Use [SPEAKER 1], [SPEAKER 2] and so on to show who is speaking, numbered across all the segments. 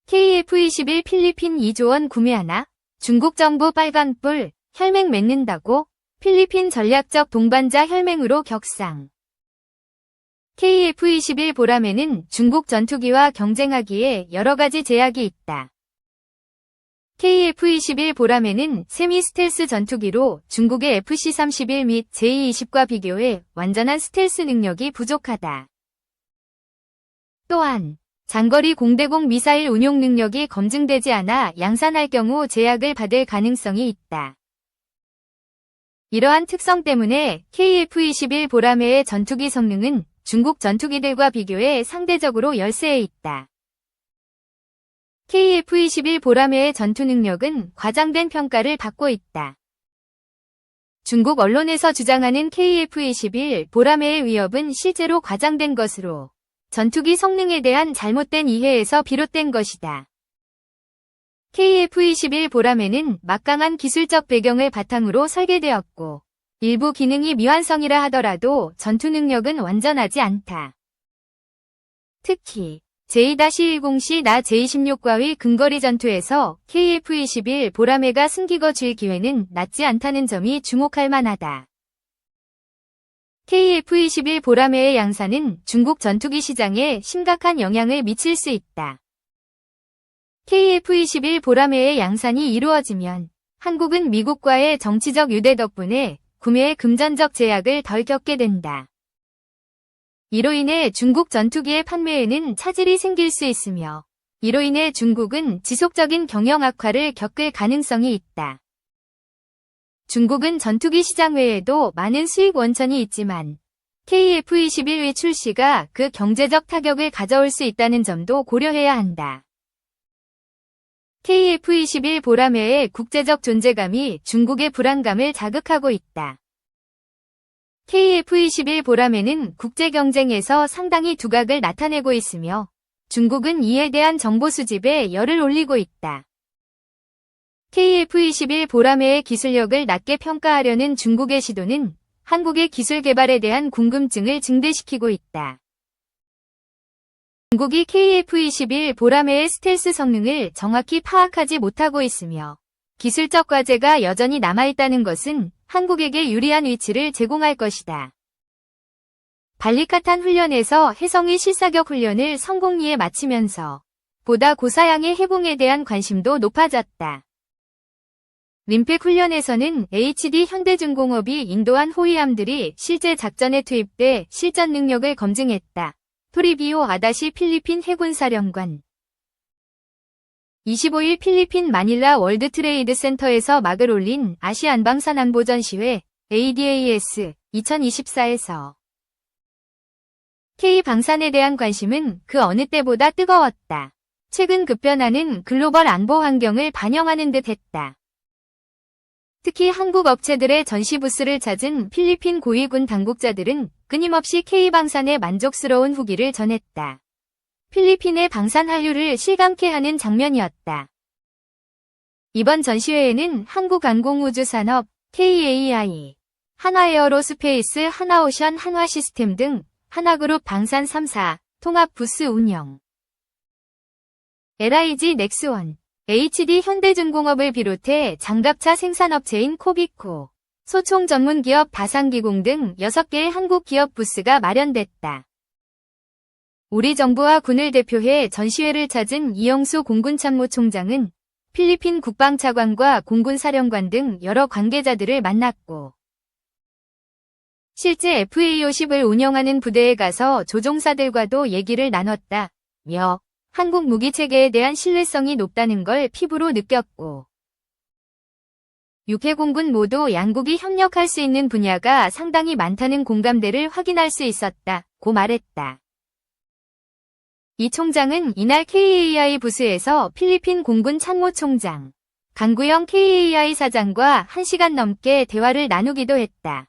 [SPEAKER 1] KF-21 필리핀 2조 원 구매하나? 중국 정부 빨간불, 혈맹 맺는다고? 필리핀 전략적 동반자 혈맹으로 격상. KF-21 보람에는 중국 전투기와 경쟁하기에 여러가지 제약이 있다. KF-21 보람에는 세미 스텔스 전투기로 중국의 FC-31 및 J-20과 비교해 완전한 스텔스 능력이 부족하다. 또한 장거리 공대공 미사일 운용 능력이 검증되지 않아 양산할 경우 제약을 받을 가능성이 있다. 이러한 특성 때문에 KF-21 보람의 전투기 성능은 중국 전투기들과 비교해 상대적으로 열세에 있다. KF-21 보람의 전투 능력은 과장된 평가를 받고 있다. 중국 언론에서 주장하는 KF-21 보람의 위협은 실제로 과장된 것으로 전투기 성능에 대한 잘못된 이해에서 비롯된 것이다. KF-21 보람에는 막강한 기술적 배경을 바탕으로 설계되었고 일부 기능이 미완성이라 하더라도 전투 능력은 완전하지 않다. 특히 J-10C 나 J-16과의 근거리 전투에서 KF-21 보람회가 승기거 줄 기회는 낮지 않다는 점이 주목할 만하다. KF-21 보람회의 양산은 중국 전투기 시장에 심각한 영향을 미칠 수 있다. KF-21 보람회의 양산이 이루어지면 한국은 미국과의 정치적 유대 덕분에 구매의 금전적 제약을 덜 겪게 된다. 이로 인해 중국 전투기의 판매에는 차질이 생길 수 있으며 이로 인해 중국은 지속적인 경영 악화를 겪을 가능성이 있다. 중국은 전투기 시장 외에도 많은 수익 원천이 있지만 KF-21의 출시가 그 경제적 타격을 가져올 수 있다는 점도 고려해야 한다. KF-21 보람회의 국제적 존재감이 중국의 불안감을 자극하고 있다. KF-21 보람회는 국제 경쟁에서 상당히 두각을 나타내고 있으며 중국은 이에 대한 정보 수집에 열을 올리고 있다. KF-21 보람회의 기술력을 낮게 평가하려는 중국의 시도는 한국의 기술 개발에 대한 궁금증을 증대시키고 있다. 중국이 KF-21 보람회의 스텔스 성능을 정확히 파악하지 못하고 있으며 기술적 과제가 여전히 남아있다는 것은 한국에게 유리한 위치를 제공할 것이다. 발리카탄 훈련에서 해성의 실사격 훈련을 성공리에 마치면서 보다 고사양의 해봉에 대한 관심도 높아졌다. 림팩 훈련에서는 HD 현대중공업이 인도한 호위함들이 실제 작전에 투입돼 실전 능력을 검증했다. 토리비오 아다시 필리핀 해군사령관 25일 필리핀 마닐라 월드 트레이드 센터에서 막을 올린 아시아 안방산안보전시회 ADAS 2024에서 K-방산에 대한 관심은 그 어느 때보다 뜨거웠다. 최근 급변하는 글로벌 안보 환경을 반영하는 듯 했다. 특히 한국 업체들의 전시 부스를 찾은 필리핀 고위군 당국자들은 끊임없이 K-방산의 만족스러운 후기를 전했다. 필리핀의 방산 한류를 실감케 하는 장면이었다. 이번 전시회에는 한국항공우주산업, KAI, 한화에어로스페이스, 한화오션, 한화시스템 등 하나그룹 방산 3사 통합 부스 운영, LIG 넥스원, HD 현대중공업을 비롯해 장갑차 생산업체인 코비코, 소총 전문기업 다산기공 등 6개의 한국 기업 부스가 마련됐다. 우리 정부와 군을 대표해 전시회를 찾은 이영수 공군참모총장은 필리핀 국방차관과 공군사령관 등 여러 관계자들을 만났고 실제 FA-50을 운영하는 부대에 가서 조종사들과도 얘기를 나눴다며 한국 무기체계에 대한 신뢰성이 높다는 걸 피부로 느꼈고 6회 공군 모두 양국이 협력할 수 있는 분야가 상당히 많다는 공감대를 확인할 수 있었다고 말했다. 이 총장은 이날 KAI 부스에서 필리핀 공군 참모총장 강구영 KAI 사장과 1시간 넘게 대화를 나누기도 했다.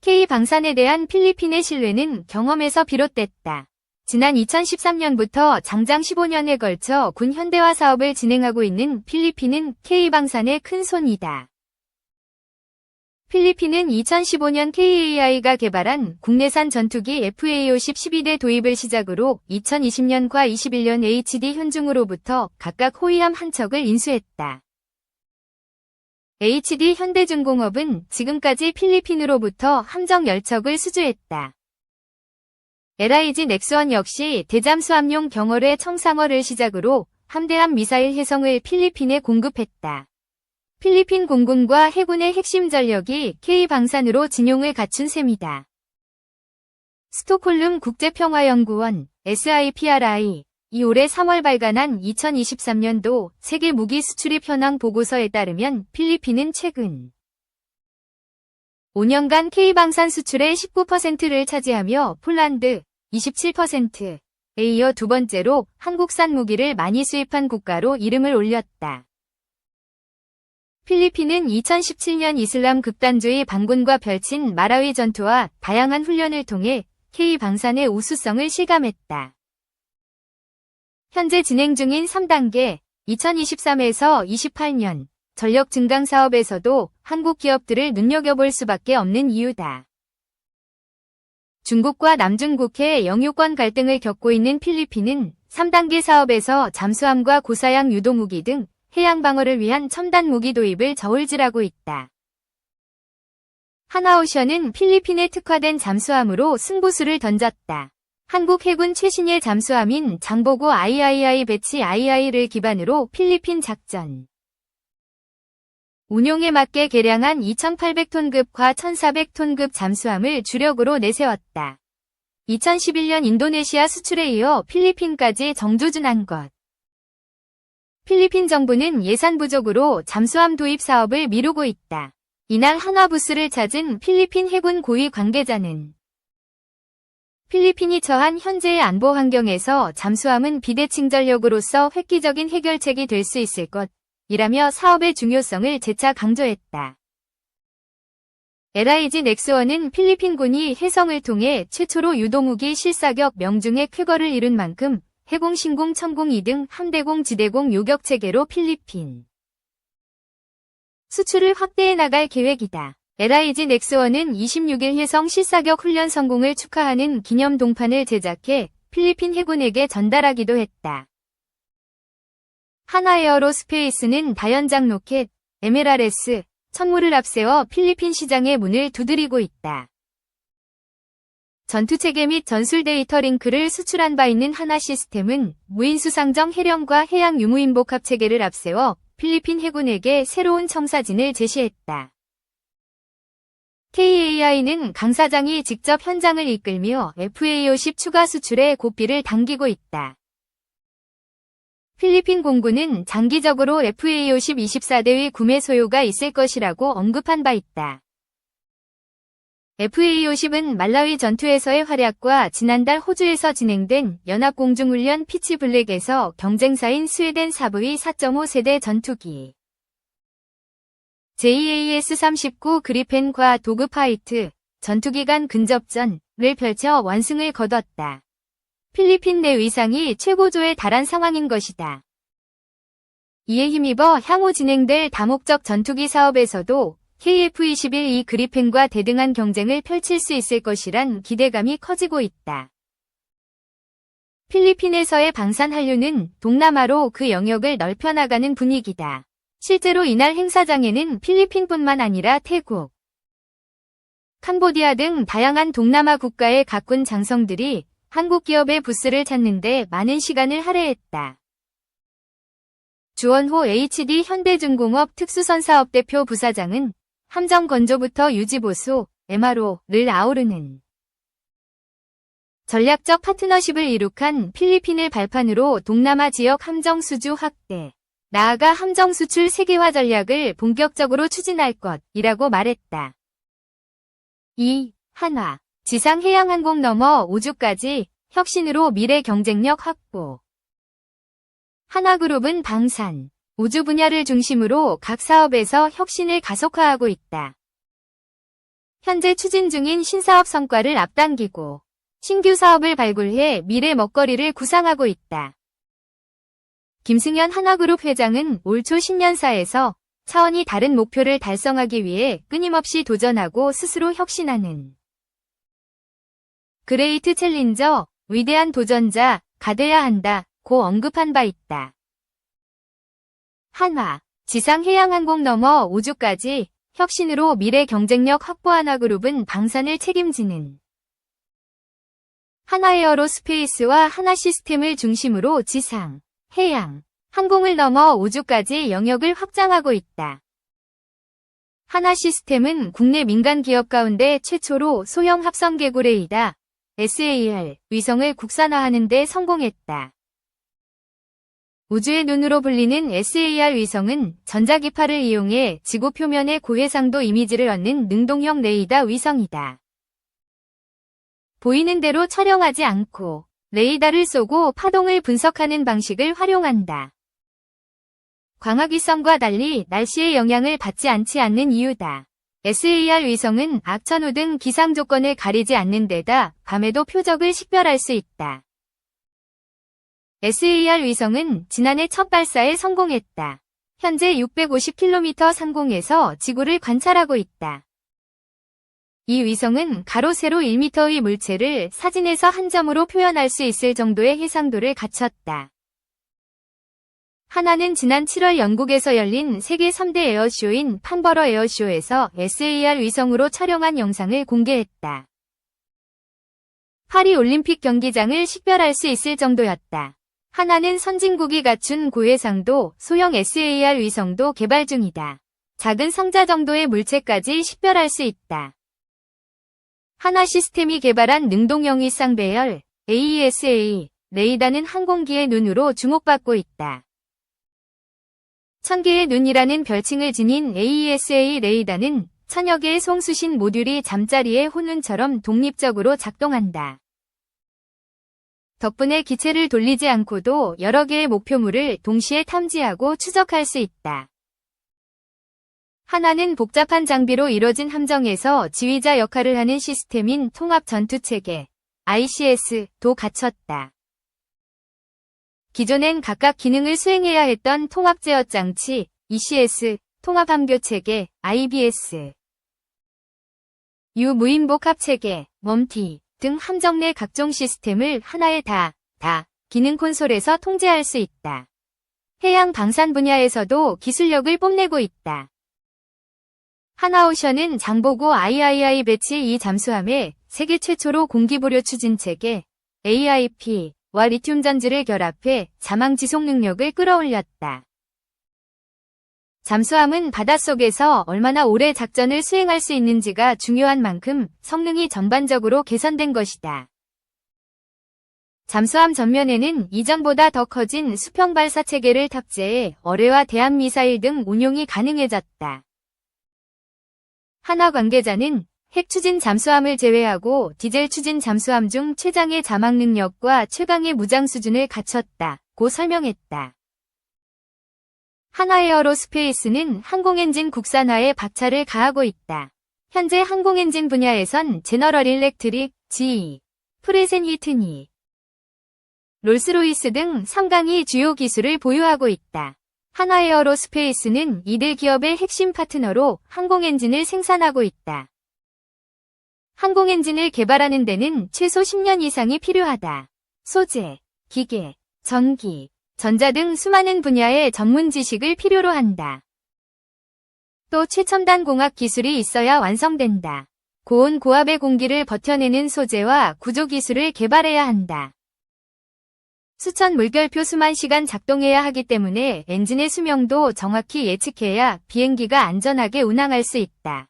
[SPEAKER 1] K-방산에 대한 필리핀의 신뢰는 경험에서 비롯됐다. 지난 2013년부터 장장 15년에 걸쳐 군 현대화 사업을 진행하고 있는 필리핀은 K-방산의 큰 손이다. 필리핀은 2015년 KAI가 개발한 국내산 전투기 FA-50 12대 도입을 시작으로 2020년과 21년 HD 현중으로부터 각각 호위함 한 척을 인수했다. HD 현대중공업은 지금까지 필리핀으로부터 함정 10척을 수주했다. LIG 넥스원 역시 대잠수함용 경월의 청상월을 시작으로 함대함 미사일 해성을 필리핀에 공급했다. 필리핀 공군과 해군의 핵심 전력이 K방산으로 진용을 갖춘 셈이다. 스톡홀름 국제평화연구원 SIPRI 이 올해 3월 발간한 2023년도 세계 무기 수출입 현황 보고서에 따르면 필리핀은 최근 5년간 K방산 수출의 19%를 차지하며 폴란드 27%에 이어 두 번째로 한국산 무기를 많이 수입한 국가로 이름을 올렸다. 필리핀은 2017년 이슬람 극단주의 반군과 펼친 마라위 전투와 다양한 훈련을 통해 K방산의 우수성을 실감했다. 현재 진행 중인 3단계 2023에서 28년 전력 증강 사업에서도 한국 기업들을 눈여겨볼 수밖에 없는 이유다. 중국과 남중국해 영유권 갈등을 겪고 있는 필리핀은 3단계 사업에서 잠수함과 고사양 유도무기 등 해양 방어를 위한 첨단 무기 도입을 저울질하고 있다. 하나오션은 필리핀에 특화된 잠수함으로 승부수를 던졌다. 한국 해군 최신의 잠수함인 장보고 III 배치 II를 기반으로 필리핀 작전 운용에 맞게 개량한 2800톤급과 1400톤급 잠수함을 주력으로 내세웠다. 2011년 인도네시아 수출에 이어 필리핀까지 정조준한 것. 필리핀 정부는 예산 부족으로 잠수함 도입 사업을 미루고 있다. 이날 하나부스를 찾은 필리핀 해군 고위 관계자는 필리핀이 처한 현재의 안보 환경에서 잠수함은 비대칭 전력으로서 획기적인 해결책이 될 수 있을 것이라며 사업의 중요성을 재차 강조했다. LIG 넥스원은 필리핀군이 해성을 통해 최초로 유도무기 실사격 명중의 쾌거를 이룬 만큼 해공, 신공, 천공 2등 함대공, 지대공 요격 체계로 필리핀 수출을 확대해 나갈 계획이다. LIG 넥스원은 26일 해성 실사격 훈련 성공을 축하하는 기념 동판을 제작해 필리핀 해군에게 전달하기도 했다. 하나에어로스페이스는 다연장 로켓 MLRS 천무를 앞세워 필리핀 시장의 문을 두드리고 있다. 전투체계 및 전술 데이터 링크를 수출한 바 있는 하나시스템은 무인수상정 해령과 해양 유무인복합 체계를 앞세워 필리핀 해군에게 새로운 청사진을 제시했다. KAI는 강 사장이 직접 현장을 이끌며 FA-50 추가 수출에 고삐를 당기고 있다. 필리핀 공군은 장기적으로 FA-50 24대의 구매 소요가 있을 것이라고 언급한 바 있다. FA-50은 말라위 전투에서의 활약과 지난달 호주에서 진행된 연합공중훈련 피치 블랙에서 경쟁사인 스웨덴 사부의 4.5 세대 전투기 JAS-39 그리펜과 도그파이트 전투기 간 근접전을 펼쳐 완승을 거뒀다. 필리핀 내 위상이 최고조에 달한 상황인 것이다. 이에 힘입어 향후 진행될 다목적 전투기 사업에서도 KF-21 이 그리펜과 대등한 경쟁을 펼칠 수 있을 것이란 기대감이 커지고 있다. 필리핀에서의 방산 한류는 동남아로 그 영역을 넓혀나가는 분위기다. 실제로 이날 행사장에는 필리핀뿐만 아니라 태국, 캄보디아 등 다양한 동남아 국가의 각군 장성들이 한국 기업의 부스를 찾는데 많은 시간을 할애했다. 주원호 HD 현대중공업 특수선사업대표 부사장은 함정 건조부터 유지보수, MRO를 아우르는 전략적 파트너십을 이룩한 필리핀을 발판으로 동남아 지역 함정 수주 확대, 나아가 함정 수출 세계화 전략을 본격적으로 추진할 것이라고 말했다. 한화, 지상 해양항공 넘어 우주까지 혁신으로 미래 경쟁력 확보. 하나그룹은 방산, 우주 분야를 중심으로 각 사업에서 혁신을 가속화하고 있다. 현재 추진 중인 신사업 성과를 앞당기고 신규 사업을 발굴해 미래 먹거리를 구상하고 있다. 김승현 하나그룹 회장은 올 초 신년사에서 차원이 다른 목표를 달성하기 위해 끊임없이 도전하고 스스로 혁신하는 그레이트 챌린저, 위대한 도전자가 돼야 한다고 언급한 바 있다. 한화, 지상 해양항공 넘어 우주까지 혁신으로 미래 경쟁력 확보 하나그룹은 방산을 책임지는 하나에어로스페이스와 하나시스템을 중심으로 지상, 해양, 항공을 넘어 우주까지 영역을 확장하고 있다. 하나시스템은 국내 민간 기업 가운데 최초로 소형 합성 개구 레이더 SAR 위성을 국산화하는 데 성공했다. 우주의 눈으로 불리는 SAR 위성은 전자기파를 이용해 지구 표면의 고해상도 이미지를 얻는 능동형 레이더 위성이다. 보이는 대로 촬영하지 않고 레이더를 쏘고 파동을 분석하는 방식을 활용한다. 광학위성과 달리 날씨의 영향을 받지 않는 이유다. SAR 위성은 악천후 등 기상 조건을 가리지 않는 데다 밤에도 표적을 식별할 수 있다. SAR 위성은 지난해 첫 발사에 성공했다. 현재 650km 상공에서 지구를 관찰하고 있다. 이 위성은 가로 세로 1m의 물체를 사진에서 한 점으로 표현할 수 있을 정도의 해상도를 갖췄다. 하나는 지난 7월 영국에서 열린 세계 3대 에어쇼인 판버러 에어쇼에서 SAR 위성으로 촬영한 영상을 공개했다. 파리 올림픽 경기장을 식별할 수 있을 정도였다. 하나는 선진국이 갖춘 고해상도 소형 SAR 위성도 개발 중이다. 작은 상자 정도의 물체까지 식별할 수 있다. 하나 시스템이 개발한 능동형 쌍배열 AESA 레이더는 항공기의 눈으로 주목받고 있다. 1000개의 눈이라는 별칭을 지닌 AESA 레이더는 1000여 개의 송수신 모듈이 잠자리의 혼운처럼 독립적으로 작동한다. 덕분에 기체를 돌리지 않고도 여러 개의 목표물을 동시에 탐지하고 추적할 수 있다. 하나는 복잡한 장비로 이뤄진 함정에서 지휘자 역할을 하는 시스템인 통합전투체계 ICS도 갖췄다. 기존엔 각각 기능을 수행해야 했던 통합제어장치 ECS, 통합함교체계 IBS, 유무인복합체계 MOMT 등 함정 내 각종 시스템을 하나의 다 기능 콘솔에서 통제할 수 있다. 해양 방산 분야에서도 기술력을 뽐내고 있다. 하나오션은 장보고 III 배치 2 잠수함에 세계 최초로 공기보료 추진체계 AIP와 리튬 전지를 결합해 자망 지속 능력을 끌어올렸다. 잠수함은 바닷속에서 얼마나 오래 작전을 수행할 수 있는지가 중요한 만큼 성능이 전반적으로 개선된 것이다. 잠수함 전면에는 이전보다 더 커진 수평 발사 체계를 탑재해 어뢰와 대함 미사일 등 운용이 가능해졌다. 하나 관계자는 핵 추진 잠수함을 제외하고 디젤 추진 잠수함 중 최장의 자막 능력과 최강의 무장 수준을 갖췄다고 설명했다. 하나에어로스페이스는 항공엔진 국산화에 박차를 가하고 있다. 현재 항공엔진 분야에선 제너럴 일렉트릭, GE, 프레젠 휘트니, 롤스로이스 등 3강이 주요 기술을 보유하고 있다. 하나에어로스페이스는 이들 기업의 핵심 파트너로 항공엔진을 생산하고 있다. 항공엔진을 개발하는 데는 최소 10년 이상이 필요하다. 소재, 기계, 전기, 전자 등 수많은 분야의 전문 지식을 필요로 한다. 또 최첨단 공학 기술이 있어야 완성된다. 고온 고압의 공기를 버텨내는 소재와 구조 기술을 개발해야 한다. 수천 물결표 수만 시간 작동해야 하기 때문에 엔진의 수명도 정확히 예측해야 비행기가 안전하게 운항할 수 있다.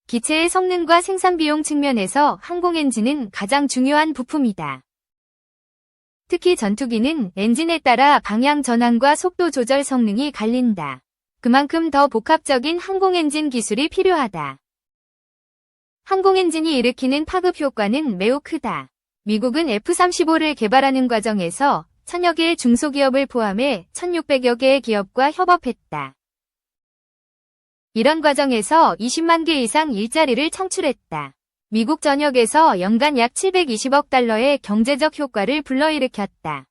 [SPEAKER 1] 기체의 성능과 생산 비용 측면에서 항공엔진은 가장 중요한 부품이다. 특히 전투기는 엔진에 따라 방향 전환과 속도 조절 성능이 갈린다. 그만큼 더 복합적인 항공엔진 기술이 필요하다. 항공엔진이 일으키는 파급 효과는 매우 크다. 미국은 F-35를 개발하는 과정에서 1000여 개의 중소기업을 포함해 1600여 개의 기업과 협업했다. 이런 과정에서 20만 개 이상 일자리를 창출했다. 미국 전역에서 연간 약 720억 달러의 경제적 효과를 불러일으켰다.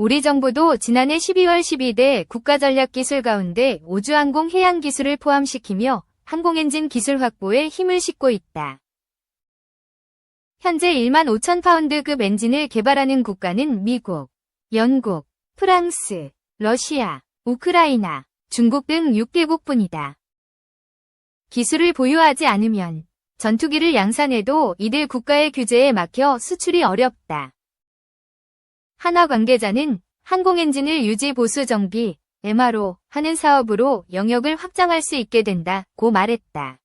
[SPEAKER 1] 우리 정부도 지난해 12월 12대 국가전략기술 가운데 우주항공 해양기술을 포함시키며 항공엔진 기술 확보에 힘을 싣고 있다. 현재 1만 5천 파운드급 엔진을 개발하는 국가는 미국, 영국, 프랑스, 러시아, 우크라이나, 중국 등 6개국뿐이다. 기술을 보유하지 않으면 전투기를 양산해도 이들 국가의 규제에 막혀 수출이 어렵다. 한화 관계자는 항공엔진을 유지 보수 정비, MRO 하는 사업으로 영역을 확장할 수 있게 된다고 말했다.